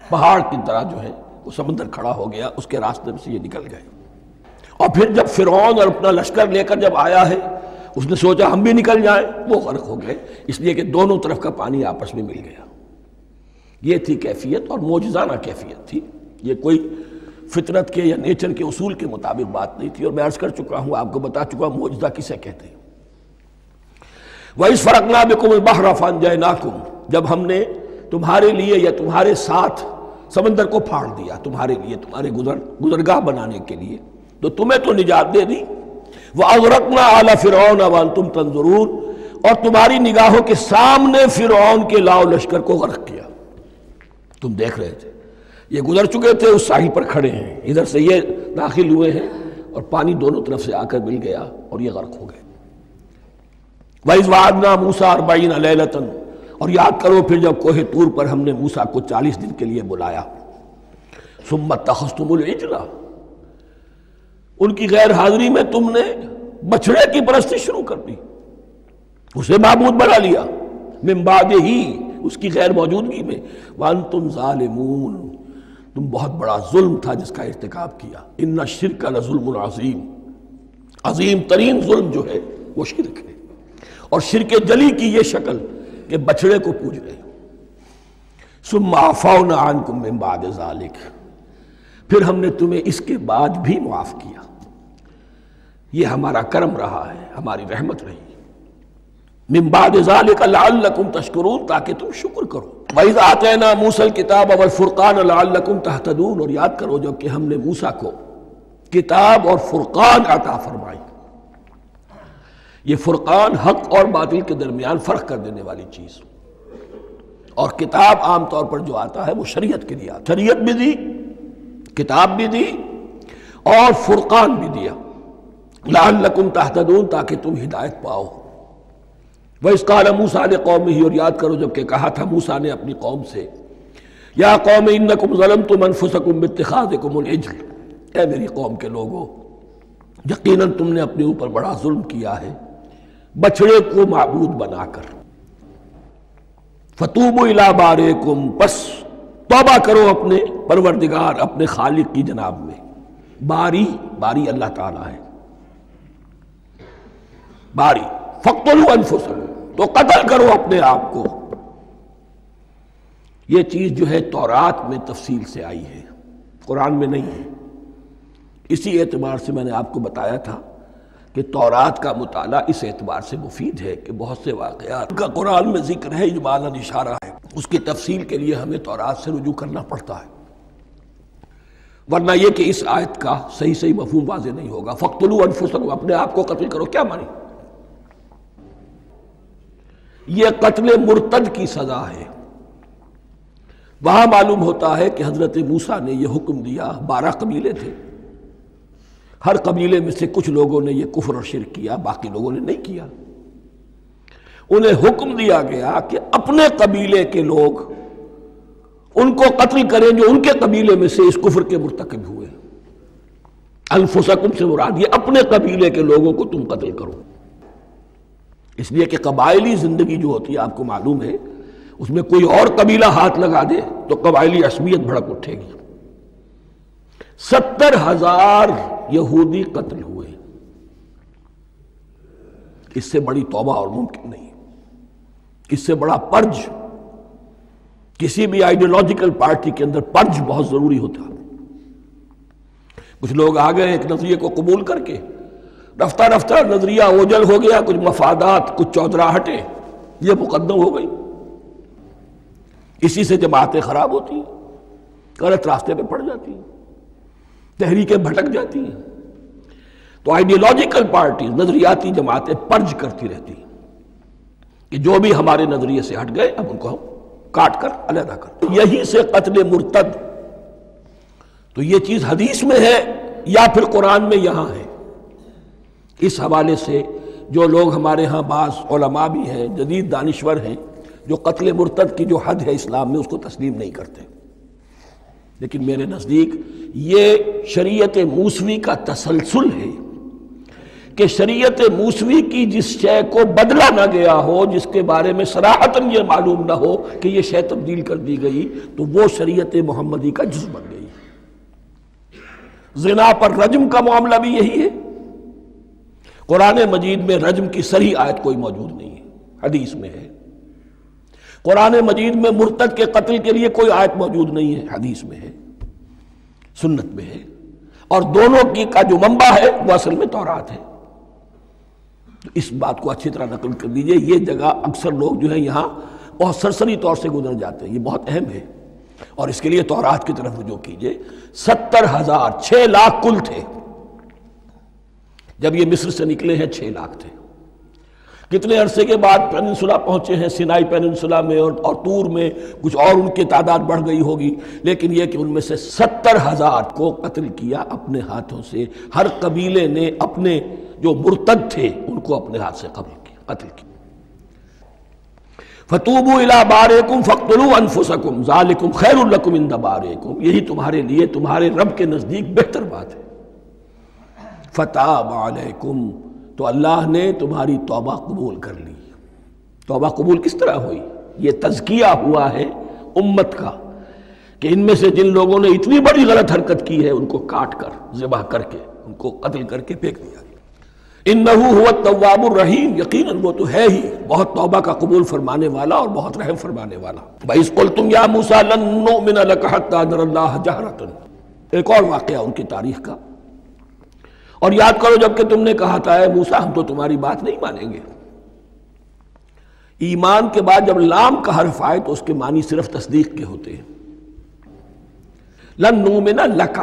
پہاڑ کی طرح جو ہے وہ سمندر کھڑا ہو گیا، اس کے راستے میں سے یہ نکل گئے۔ اور پھر جب فرعون اور اپنا لشکر لے کر جب آیا ہے، اس نے سوچا ہم بھی نکل جائیں، وہ غرق ہو گئے، اس لیے کہ دونوں طرف کا پانی آپس میں مل گیا۔ یہ تھی کیفیت، اور معجزانہ کیفیت تھی، یہ کوئی فطرت کے یا نیچر کے اصول کے مطابق بات نہیں تھی۔ اور میں عرض کر چکا ہوں، آپ کو بتا چکا ہوں معجزہ کسے کہتے ہیں۔ وَإِذْ فَرَقْنَا بِكُمُ الْبَحْرَ فَأَنْجَيْنَاكُمْ، جب ہم نے تمہارے لیے یا تمہارے ساتھ سمندر کو پھاڑ دیا، تمہارے لیے، تمہارے گزرگاہ بنانے کے لیے، تو تمہیں تو نجات دے دی۔ وَأَغْرَقْنَا آلَ فِرْعَوْنَ وَأَنْتُمْ تَنظُرُونَ، اور تمہاری نگاہوں کے سامنے فرعون کے لاؤ لشکر کو غرق کیا، تم دیکھ رہے تھے۔ یہ گزر چکے تھے، اس ساحل پر کھڑے ہیں، ادھر سے یہ داخل ہوئے ہیں اور پانی دونوں طرف سے آ کر مل گیا اور یہ غرق ہو گئے۔ وَإِذْ وَعَدْنَا مُوسَىٰ 40 لَيْلَةً، اور یاد کرو پھر جب کوہ طور پر ہم نے موسیٰ کو 40 دن کے لیے بلایا۔ ثُمَّ اتَّخَذْتُمُ الْعِجْلَ، ان کی غیر حاضری میں تم نے بچھڑے کی پرستی شروع کر دی، اسے معبود بنا لیا، من بعدہ، اس کی غیر موجودگی میں، وَأَنْتُمْ ظَالِمُونَ، تم بہت بڑا ظلم تھا جس کا ارتکاب کیا۔ ان الشرک لظلم عظیم، عظیم ترین ظلم جو ہے وہ شرک ہے، اور شرک جلی کی یہ شکل کہ بچڑے کو پوج رہے۔ ثم عفونا عنکم من بعد ذلک، پھر ہم نے تمہیں اس کے بعد بھی معاف کیا، یہ ہمارا کرم رہا ہے، ہماری رحمت رہی۔ من بعد ذلک لعلکم تشکرون، تاکہ تم شکر کرو۔ وَإِذْ آتَيْنَا مُوسَى الْكِتَابَ وَالْفُرْقَانَ لَعَلَّكُمْ تَهْتَدُونَ، اور یاد کرو جب کہ ہم نے موسیٰ کو کتاب اور فرقان عطا فرمائی۔ یہ فرقان حق اور باطل کے درمیان فرق کر دینے والی چیز، اور کتاب عام طور پر جو آتا ہے وہ شریعت کے لیے آتا ہے، شریعت بھی دی، کتاب بھی دی، اور فرقان بھی دیا، لعلکم تہتدون، تاکہ تم ہدایت پاؤ۔ وَإِذْ قَالَ مُوسَىٰ لِقَوْمِهِ، اور یاد کرو جب کہ کہا تھا موسیٰ نے اپنی قوم سے، یا قوم انکم ظلمتم انفسکم باتخاذکم العجل، اے میری قوم کے لوگو، یقیناً تم نے اپنے اوپر بڑا ظلم کیا ہے بچڑے کو معبود بنا کر۔ فَتُوبُوا إِلَىٰ بَارِئِكُمْ، پس توبہ کرو اپنے پروردگار، اپنے خالق کی جناب میں۔ باری، باری اللہ تعالیٰ ہے، باری۔ فَاقْتُلُوا أَنفُسَكُمْ، تو قتل کرو اپنے آپ کو۔ یہ چیز جو ہے تورات میں تفصیل سے آئی ہے، قرآن میں نہیں ہے۔ اسی اعتبار سے میں نے آپ کو بتایا تھا کہ تورات کا مطالعہ اس اعتبار سے مفید ہے کہ بہت سے واقعات کا قرآن میں ذکر ہے، اجمالاً اشارہ ہے، اس کی تفصیل کے لیے ہمیں تورات سے رجوع کرنا پڑتا ہے، ورنہ یہ کہ اس آیت کا صحیح مفہوم واضح نہیں ہوگا۔ فَاقْتُلُوا أَنفُسَكُمْ، اپنے آپ کو قتل کرو، کیا معنی؟ یہ قتل مرتد کی سزا ہے۔ وہاں معلوم ہوتا ہے کہ حضرت موسیٰ نے یہ حکم دیا، 12 قبیلے تھے، ہر قبیلے میں سے کچھ لوگوں نے یہ کفر اور شرک کیا، باقی لوگوں نے نہیں کیا۔ انہیں حکم دیا گیا کہ اپنے قبیلے کے لوگ ان کو قتل کریں جو ان کے قبیلے میں سے اس کفر کے مرتکب ہوئے۔ انفسکم سے مراد یہ اپنے قبیلے کے لوگوں کو تم قتل کرو، اس لیے کہ قبائلی زندگی جو ہوتی ہے آپ کو معلوم ہے، اس میں کوئی اور قبیلہ ہاتھ لگا دے تو قبائلی عصبیت بھڑک اٹھے گی۔ 70,000 یہودی قتل ہوئے، اس سے بڑی توبہ اور ممکن نہیں، اس سے بڑا پرج، کسی بھی آئیڈیولوجیکل پارٹی کے اندر پرج بہت ضروری ہوتا۔ کچھ لوگ آ گئے ایک نظریے کو قبول کر کے، رفتہ رفتہ نظریہ اوجل ہو گیا، کچھ مفادات، کچھ چودراہٹیں یہ مقدم ہو گئی، اسی سے جماعتیں خراب ہوتی ہیں، غلط راستے پہ پڑ جاتی ہیں، تحریکیں بھٹک جاتی ہیں۔ تو آئیڈیولوجیکل پارٹی، نظریاتی جماعتیں پرج کرتی رہتی ہیں کہ جو بھی ہمارے نظریے سے ہٹ گئے اب ان کو ہم کاٹ کر علیحدہ کرتے ہیں۔ یہی سے قتل مرتد، تو یہ چیز حدیث میں ہے یا پھر قرآن میں یہاں ہے۔ اس حوالے سے جو لوگ ہمارے ہاں بعض علماء بھی ہیں، جدید دانشور ہیں، جو قتل مرتد کی جو حد ہے اسلام میں اس کو تسلیم نہیں کرتے، لیکن میرے نزدیک یہ شریعت موسوی کا تسلسل ہے کہ شریعت موسوی کی جس شے کو بدلا نہ گیا ہو، جس کے بارے میں صراحتاً یہ معلوم نہ ہو کہ یہ شے تبدیل کر دی گئی، تو وہ شریعت محمدی کا جز بن گئی۔ زنا پر رجم کا معاملہ بھی یہی ہے۔ قرآن مجید میں رجم کی صریح آیت کوئی موجود نہیں ہے، حدیث میں ہے۔ قرآن مجید میں مرتد کے قتل کے لیے کوئی آیت موجود نہیں ہے، حدیث میں ہے، سنت میں ہے، اور دونوں کی کا جو منبع ہے وہ اصل میں تورات ہے۔ تو اس بات کو اچھی طرح نقل کر دیجئے۔ یہ جگہ اکثر لوگ جو ہے یہاں بہت سرسری طور سے گزر جاتے ہیں، یہ بہت اہم ہے، اور اس کے لیے تورات کی طرف رجوع کیجئے۔ 70,000 6 لاکھ کل تھے جب یہ مصر سے نکلے ہیں، 6 لاکھ تھے۔ کتنے عرصے کے بعد پیننسولا پہنچے ہیں، سینائی پیننسولا میں اور طور میں، کچھ اور ان کی تعداد بڑھ گئی ہوگی، لیکن یہ کہ ان میں سے 70,000 کو قتل کیا اپنے ہاتھوں سے۔ ہر قبیلے نے اپنے جو مرتد تھے ان کو اپنے ہاتھ سے قتل کیا۔ فَتُوبُوا إِلَىٰ بَارِئِكُمْ فَاقْتُلُوا أَنفُسَكُمْ ذَلِكُمْ خَيْرٌ لَكُمْ عِندَ بَارِئِكُمْ، یہی تمہارے لیے تمہارے رب کے نزدیک بہتر بات ہے۔ فَتَابَ عَلَيْكُمْ، تو اللہ نے تمہاری توبہ قبول کر لی۔ توبہ قبول کس طرح ہوئی؟ یہ تزکیہ ہوا ہے امت کا کہ ان میں سے جن لوگوں نے اتنی بڑی غلط حرکت کی ہے ان کو کاٹ کر، ذبح کر کے، ان کو قتل کر کے پھینک دیا گیا۔ اِنَّهُ هُوَ التَّوَّابُ الرَّحِيمُ، یقیناً وہ تو ہے ہی بہت توبہ کا قبول فرمانے والا اور بہت رحم فرمانے والا۔ وَإِذْ قُلْتُمْ يَا مُوسَىٰ لَن نُّؤْمِنَ لَكَ حَتَّىٰ نَرَى اللَّهَ جَهْرَةً، ایک اور واقعہ ان کی تاریخ کا۔ اور یاد کرو جب کہ تم نے کہا تھا اے موسیٰ ہم تو تمہاری بات نہیں مانیں گے۔ ایمان کے بعد جب لام کا حرف آئے تو اس کے معنی صرف تصدیق کے ہوتے ہیں۔ لن نؤمن لک،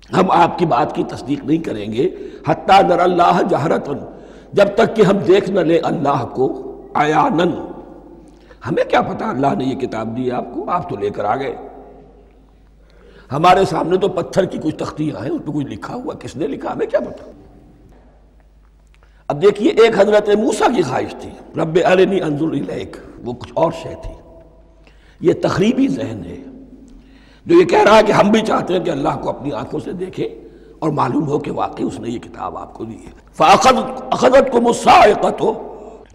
ہم آپ کی بات کی تصدیق نہیں کریں گے، حتیٰ نری اللہ جہرۃ، جب تک کہ ہم دیکھ نہ لیں اللہ کو عیاناً۔ ہمیں کیا پتا اللہ نے یہ کتاب دی آپ کو، آپ تو لے کر آ گئے۔ ہمارے سامنے تو پتھر کی کچھ تختیاں ہیں، اس پہ کچھ لکھا ہوا، کس نے لکھا ہمیں کیا پتا۔ اب دیکھیے ایک حضرت موسیٰ کی خواہش تھی، رب ارنی انظر الیک، وہ کچھ اور شے تھی۔ یہ تخریبی ذہن ہے جو یہ کہہ رہا ہے کہ ہم بھی چاہتے ہیں کہ اللہ کو اپنی آنکھوں سے دیکھیں اور معلوم ہو کہ واقعی اس نے یہ کتاب آپ کو دی ہے۔ فَأَخَذَتْكُمُ الصَّاعِقَةُ،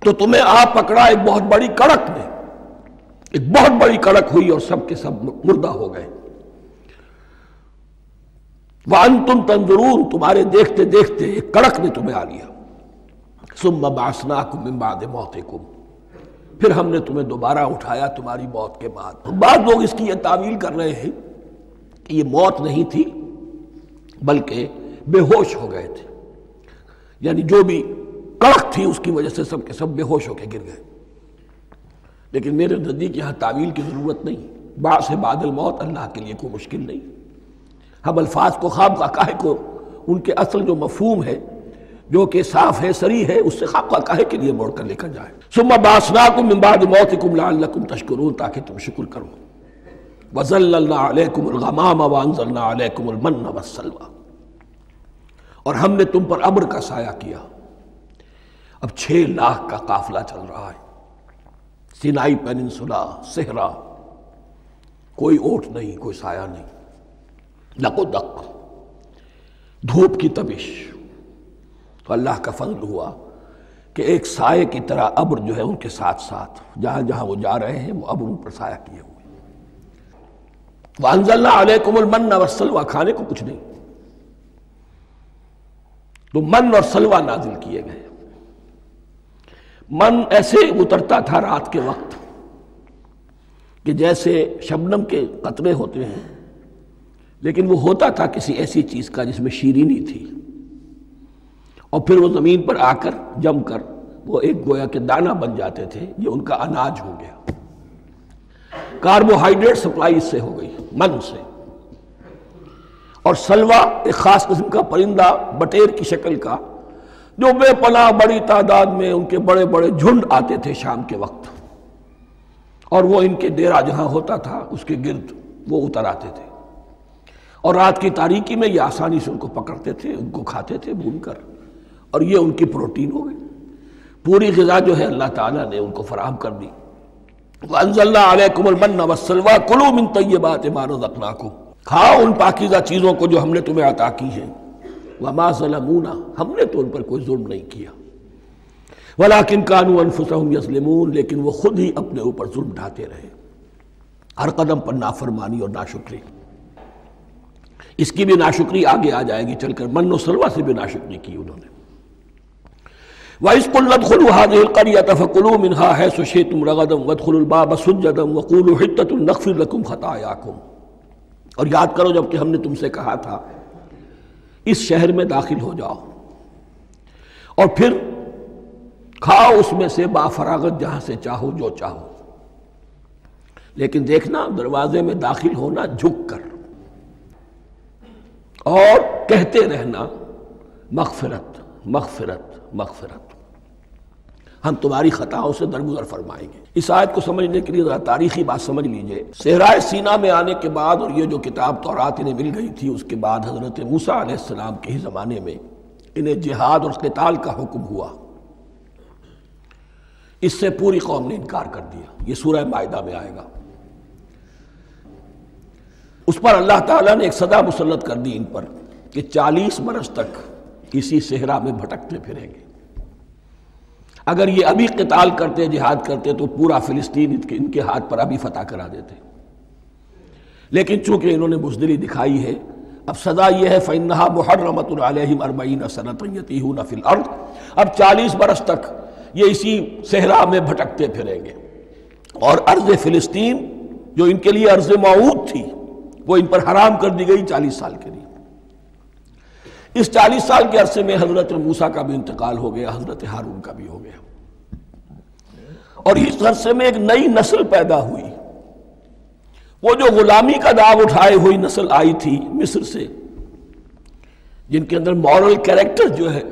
تو تمہیں آ پکڑا ایک بہت بڑی کڑک نے، ایک بہت بڑی کڑک ہوئی اور سب کے سب مردہ ہو گئے۔ وَأَنْتُمْ تَنظُرُونَ، تمہارے دیکھتے دیکھتے ایک کڑک نے تمہیں آ لیا۔ ثُمَّ بَعَثْنَاكُم مِّن بَعْدِ مَوْتِكُمْ، پھر ہم نے تمہیں دوبارہ اٹھایا تمہاری موت کے بعد۔ بعض لوگ اس کی یہ تعویل کر رہے ہیں کہ یہ موت نہیں تھی بلکہ بے ہوش ہو گئے تھے، یعنی جو بھی کڑک تھی اس کی وجہ سے سب کے سب بے ہوش ہو کے گر گئے۔ لیکن میرے نزدیک یہاں تعویل کی ضرورت نہیں، بعث بعد الموت اللہ کے لیے کوئی مشکل نہیں۔ ہم الفاظ کو خواہ کاہے کو ان کے اصل جو مفہوم ہے جو کہ صاف ہے، صریح ہے، اس سے خواہ کاہے کے لیے موڑ کر لے کر جائیں۔ ثم بعثناکم من بعد موتکم لعلکم تشکرون، تاکہ تم شکر کرو۔ وظللنا علیکم الغمام وانزلنا علیکم المن والسلوى، اور ہم نے تم پر ابر کا سایہ کیا۔ اب 6 لاکھ کا قافلہ چل رہا ہے، سینائی پیننسولا، صحرا، کوئی اوٹ نہیں، کوئی سایہ نہیں، لق و دق، دھوپ کی تبش۔ تو اللہ کا فضل ہوا کہ ایک سائے کی طرح ابر جو ہے ان کے ساتھ ساتھ جہاں جہاں وہ جا رہے ہیں وہ ابر ان پر سایہ کیے ہوئے۔ وَأَنزَلْنَا عَلَيْكُمُ الْمَنَّ وَالسَّلْوَىٰ، کھانے کو کچھ نہیں، تو من اور سلوہ نازل کیے گئے۔ من ایسے اترتا تھا رات کے وقت کہ جیسے شبنم کے قطرے ہوتے ہیں، لیکن وہ ہوتا تھا کسی ایسی چیز کا جس میں شیرینی تھی، اور پھر وہ زمین پر آ کر جم کر وہ ایک گویا کے دانہ بن جاتے تھے۔ یہ ان کا اناج ہو گیا، کاربوہائیڈریٹ سپلائی اس سے ہو گئی، من سے۔ اور سلوہ ایک خاص قسم کا پرندہ بٹیر کی شکل کا جو بے پناہ بڑی تعداد میں ان کے بڑے بڑے جھنڈ آتے تھے شام کے وقت، اور وہ ان کے ڈیرا جہاں ہوتا تھا اس کے گرد وہ اتر آتے تھے، اور رات کی تاریکی میں یہ آسانی سے ان کو پکڑتے تھے، ان کو کھاتے تھے بھون کر، اور یہ ان کی پروٹین ہو گئی۔ پوری غذا جو ہے اللہ تعالیٰ نے ان کو فراہم کر دی۔ وَأَنزَلْنَا عَلَيْكُمُ الْمَنَّ وَالسَّلْوَىٰ كُلُوا مِن طَيِّبَاتِ مَا رَزَقْنَاكُمْ، کھاؤ ان پاکیزہ چیزوں کو جو ہم نے تمہیں عطا کی ہیں۔ وما ظلمونا، ہم نے تو ان پر کوئی ظلم نہیں کیا، ولیکن کانوا انفسہم یظلمون، لیکن وہ خود ہی اپنے اوپر ظلم ڈھاتے رہے، ہر قدم پر نافرمانی اور ناشکری۔ اس کی بھی ناشکری آگے آ جائے گی چل کر، من و سلوہ سے بھی ناشکری کی انہوں نے۔ وَإِذْ قُلْنَا ادْخُلُوا هَٰذِهِ الْقَرْيَةَ فَكُلُوا مِنْهَا حَيْثُ شِئْتُمْ رَغَدًا وَادْخُلُوا الْبَابَ سُجَّدًا وَقُولُوا حِطَّةٌ نَغْفِرْ لَكُمْ خَطَايَاكُمْ۔ اور یاد کرو جب کہ ہم نے تم سے کہا تھا اس شہر میں داخل ہو جاؤ اور پھر کھاؤ اس میں سے بافراغت جہاں سے چاہو جو چاہو، لیکن دیکھنا دروازے میں داخل ہونا جھک کر، اور کہتے رہنا مغفرت مغفرت مغفرت، ہم تمہاری خطاؤں سے درگزر فرمائیں گے۔ اس آیت کو سمجھنے کے لیے ذرا تاریخی بات سمجھ لیجئے۔ صحرائے سینا میں آنے کے بعد اور یہ جو کتاب تورات انہیں مل گئی تھی، اس کے بعد حضرت موسیٰ علیہ السلام کے ہی زمانے میں انہیں جہاد اور قتال کا حکم ہوا۔ اس سے پوری قوم نے انکار کر دیا، یہ سورہ مائدہ میں آئے گا۔ اس پر اللہ تعالیٰ نے ایک سزا مسلط کر دی ان پر کہ 40 برس تک اسی صحرا میں بھٹکتے پھریں گے۔ اگر یہ ابھی قتال کرتے، جہاد کرتے، تو پورا فلسطین ان کے ہاتھ پر ابھی فتح کرا دیتے، لیکن چونکہ انہوں نے بزدلی دکھائی ہے، اب سزا یہ ہے فَإِنَّهَا مُحَرَّمَةٌ عَلَيْهِمْ 40 سَنَةً يَتِيهُونَ فِي الْأَرْضِ، اب 40 برس تک یہ اسی صحرا میں بھٹکتے پھریں گے، اور ارض فلسطین جو ان کے لیے ارض موعود تھی وہ ان پر حرام کر دی گئی 40 سال کے لیے۔ اس 40 سال کے عرصے میں حضرت موسیٰ کا بھی انتقال ہو گیا، حضرت ہارون کا بھی ہو گیا، اور اس عرصے میں ایک نئی نسل پیدا ہوئی۔ وہ جو غلامی کا داغ اٹھائے ہوئی نسل آئی تھی مصر سے، جن کے اندر مورل کیریکٹر جو ہے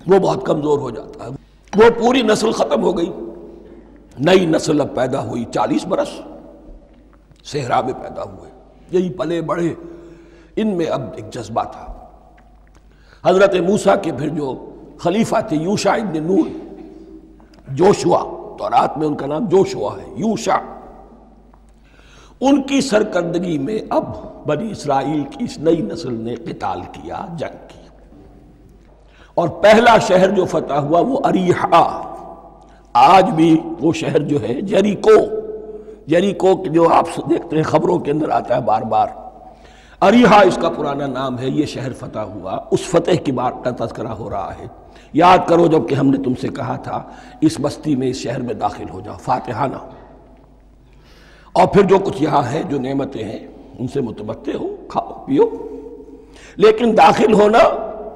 وہ بہت کمزور ہو جاتا ہے، وہ پوری نسل ختم ہو گئی، نئی نسل اب پیدا ہوئی۔ 40 برس صحرا میں پیدا ہوئے، یہی پلے بڑھے، ان میں اب ایک جذبہ تھا۔ حضرت موسیٰ کے پھر جو خلیفہ تھے یوشع ابن نون، جوشوا، تورات میں ان کا نام جوشوا ہے، یوشع، ان کی سرکردگی میں اب بنی اسرائیل کی اس نئی نسل نے قتال کیا، جنگ کی، اور پہلا شہر جو فتح ہوا وہ اریحا۔ آج بھی وہ شہر جو ہے جیریکو جو آپ دیکھتے ہیں خبروں کے اندر آتا ہے بار بار، اریحا اس کا پرانا نام ہے، یہ شہر فتح ہوا، اس فتح کی بات کا تذکرہ ہو رہا ہے۔ یاد کرو جب کہ ہم نے تم سے کہا تھا اس بستی میں، اس شہر میں داخل ہو جاؤ فاتحانہ، اور پھر جو کچھ یہاں ہے، جو نعمتیں ہیں ان سے متمتع ہو، کھاؤ پیو، لیکن داخل ہونا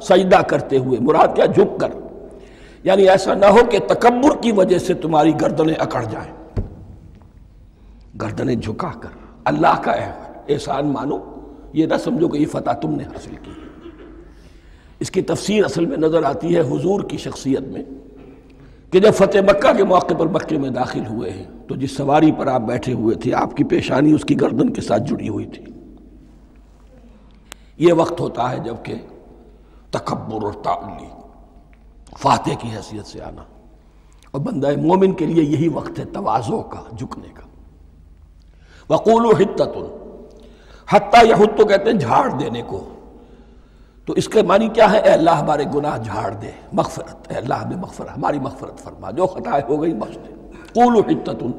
سجدہ کرتے ہوئے، مراد کیا؟ جھک کر، یعنی ایسا نہ ہو کہ تکبر کی وجہ سے تمہاری گردنیں اکڑ جائیں، گردنیں جھکا کر اللہ کا احسان مانو، یہ نہ سمجھو کہ یہ فتح تم نے حاصل کی۔ اس کی تفسیر اصل میں نظر آتی ہے حضور کی شخصیت میں، کہ جب فتح مکہ کے موقع پر مکے میں داخل ہوئے ہیں تو جس سواری پر آپ بیٹھے ہوئے تھے، آپ کی پیشانی اس کی گردن کے ساتھ جڑی ہوئی تھی۔ یہ وقت ہوتا ہے جب کہ تکبر اور تعلی، فاتح کی حیثیت سے آنا، اور بندہ مومن کے لیے یہی وقت ہے تواضع کا، جھکنے کا۔ وَقُولُوا حِطَّةٌ، حتیٰ یحُطُّ کہتے ہیں جھاڑ دینے کو، تو اس کے معنی کیا ہے؟ اے اللہ ہمارے گناہ جھاڑ دے، مغفرت، اے اللہ ہمیں مغفرت، ہماری مغفرت فرما، جو خطائیں ہو گئی بخش دے۔ قولوا حِطَّةٌ،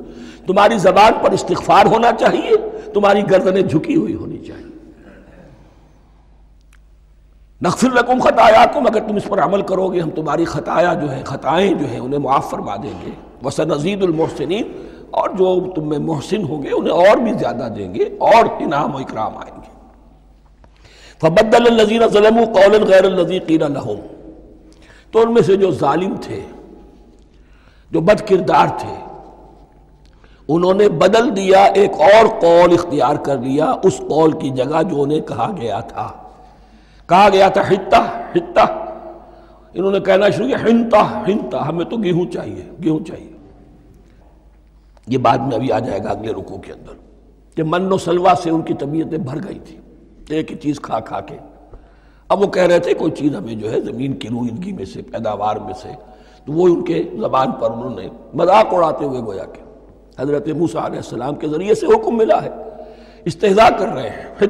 تمہاری زبان پر استغفار ہونا چاہیے، تمہاری گردنیں جھکی ہوئی ہونی چاہیے۔ نغفر لکم خطایاکم، اگر تم اس پر عمل کرو گے ہم تمہاری خطایا جو ہیں، خطائیں جو ہیں انہیں معاف فرما دیں گے۔ وسنزید المحسنین، اور جو تم میں محسن ہوں گے انہیں اور بھی زیادہ دیں گے، اور انعام و اکرام آئیں گے۔ فبدل الذین ظلموا قولا غیر الذی قیل لہم، تو ان میں سے جو ظالم تھے، جو بد کردار تھے، انہوں نے بدل دیا، ایک اور قول اختیار کر لیا اس قول کی جگہ جو انہیں کہا گیا تھا۔ کہا گیا تھا حتہ حتہ، انہوں نے کہنا شروع کیا حنطہ حنطہ، ہمیں تو گیہوں چاہیے، گیہوں چاہیے۔ یہ بعد میں ابھی آ جائے گا اگلے رکوع کے اندر، کہ من و سلوہ سے ان کی طبیعتیں بھر گئی تھی ایک ہی چیز کھا کھا کے۔ اب وہ کہہ رہے تھے کوئی چیز ہمیں جو ہے زمین کی روئیدگی میں سے، پیداوار میں سے، تو وہ ان کے زبان پر انہوں نے مذاق اڑاتے ہوئے گویا کہ حضرت موسیٰ علیہ السلام کے ذریعے سے حکم ملا ہے، استہزاء کر رہے ہیں۔